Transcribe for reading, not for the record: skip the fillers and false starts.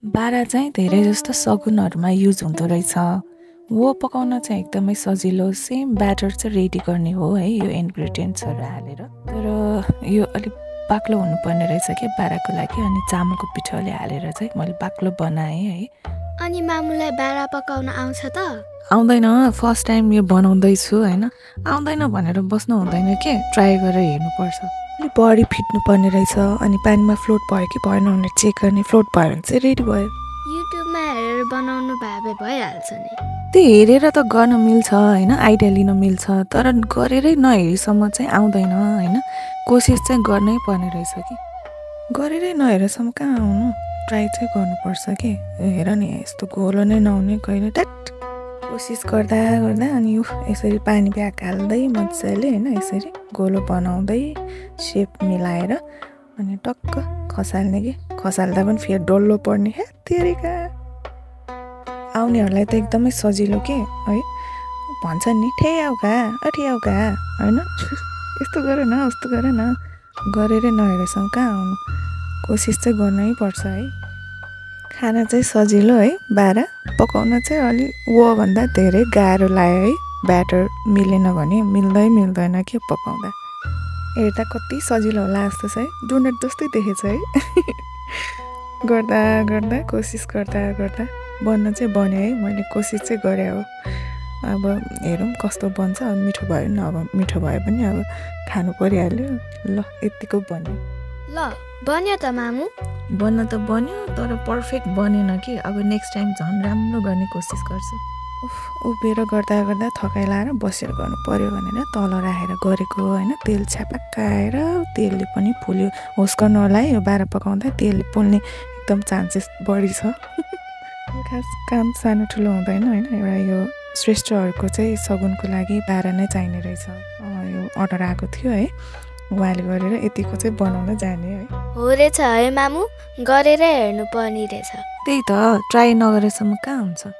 बारा चाहिँ धेरै जस्तो सगुनहरूमा युज हुँदो रहेछ। वो पकाउन चाहिँ एकदमै सजिलो, सेम ब्याटर चाहिँ रेडी गर्ने हो है, यो इन्ग्रेडियन्ट्सहरू हालेर। तर यो अलिक बाक्लो हुनुपर्ने रहेछ कि बाराको लागि, अनि चामलको पिठोले हालेर चाहिँ मैले बाक्लो बनाएँ है। अनि मामुलाई बारा पकाउन आउँछ त? आउँदैन, फर्स्ट टाइम यो बनाउँदैछु होइन। आउँदैन भनेर बस्नु हुँदैन के, ट्राई गरेर हेर्नुपर्छ। अलिक बढी फिट्नुपर्ने रहेछ, अनि पानीमा फ्लोट भयो कि भएन भनेर चेक गर्ने। फ्लोट भयो भने चाहिँ रेडी भयो। युट्युबमा हेरेर बनाउनु भए भइहाल्छ नि। त्यो हेरेर त गर्न मिल्छ होइन, आइडिया लिन मिल्छ, तर गरेरै नहेरेसम्म चाहिँ आउँदैन होइन। कोसिस चाहिँ गर्नै पर्ने रहेछ कि, गरेरै नहेरेसम्म कहाँ आउनु। ट्राई चाहिँ गर्नुपर्छ कि। हेर नि, यस्तो गोलो नै नहुने कहिले ट्याट। कोसिस गर्दा गर्दा अनि यसरी पानी ब्याग हाल्दै मजाले होइन, यसरी गोलो बनाउँदै सेप मिलाएर अनि टक्क खसाल्ने कि। खसाल्दा पनि फेरि डल्लो पर्ने। हे तेरिका, आउनेहरूलाई त एकदमै सजिलो के है। भन्छन् नि ठेयाउका ठेयाउका होइन, यस्तो गर न उस्तो गर न, गरेरै नहेरेसम्म कहाँ आउनु। कोसिस चाहिँ गर्नै पर्छ है। खाना चाहिँ सजिलो है, बारा पकाउन चाहिँ अलिक भन्दा धेरै गाह्रो लाग्यो है। ब्याटर मिलेन भने मिल्दैन के पकाउँदा। हेर्दा कति सजिलो होला जस्तो छ है, डोनट जस्तै देखेछ है। गर्दा गर्दा कोसिस गर्दा गर्दा बन्न चाहिँ बन्यो है। मैले कोसिस चाहिँ गरेँ हो। अब हेरौँ कस्तो बन्छ। अब मिठो भयो नि, अब मिठो भयो पनि अब खानु परिहाल्यो। ल यतिको बन्यो। ल बन्यो त मामु? बन्न त बन्यो, तर पर्फेक्ट बनेन कि। अब नेक्स्ट टाइम झन् राम्रो गर्ने कोसिस गर्छु। उभिएर गर्दा गर्दा थकाइ लाएर बसेर गर्नु पर्यो भनेर तल राखेर गरेको होइन। तेल छ्यापाक्क आएर तेलले पनि पोल्यो। होस् गर्नु होला है, यो बारा पकाउँदा तेलले पोल्ने एकदम चान्सेस बढी छ। खास काम सानो ठुलो हुँदैन होइन। एउटा यो श्रेष्ठहरूको चाहिँ सगुनको लागि बारा नै चाहिने रहेछ। यो अर्डर आएको थियो है, उहाँले गरेर यतिको चाहिँ बनाउँदा जाने है। हो रहेछ है मामु, गरेर हेर्नु पर्ने रहेछ। त्यही त, ट्राई नगरेसम्म कहाँ हुन्छ।